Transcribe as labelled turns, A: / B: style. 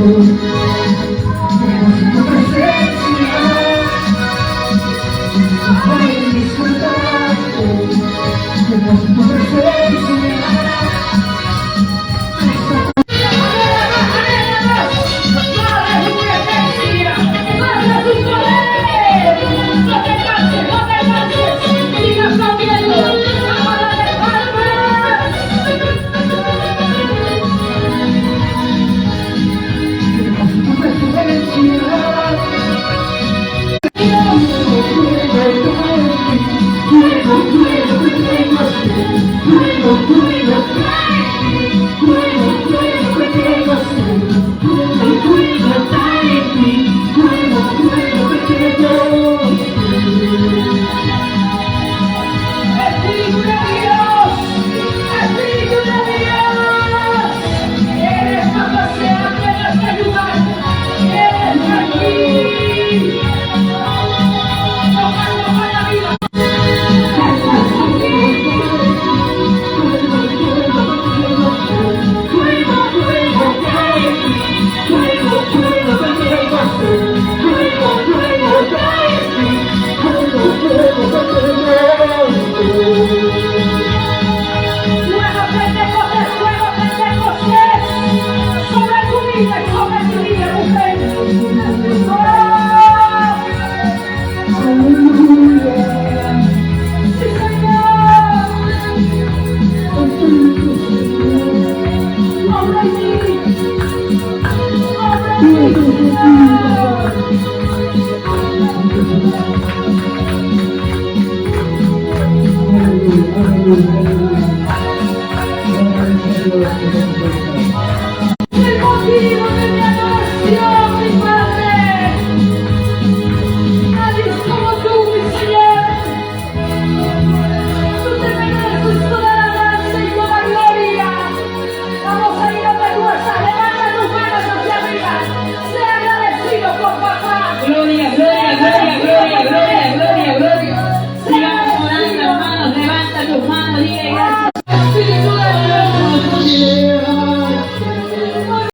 A: tu presencia, hoy disfrutarte, queremos tu presencia.
B: El motivo de mi adoración, mi Padre. Nadie es como tú, mi Señor. Tú te mereces toda la alabanza y toda la gloria. Vamos a ir a ver fuerza. Levanta tus manos hacia arriba. Sea agradecido por papá.
C: Gloria, gloria, gloria, gloria, gloria, gloria, gloria. Sigamos orando, hermanos. Levanta tus manos, dile gracias.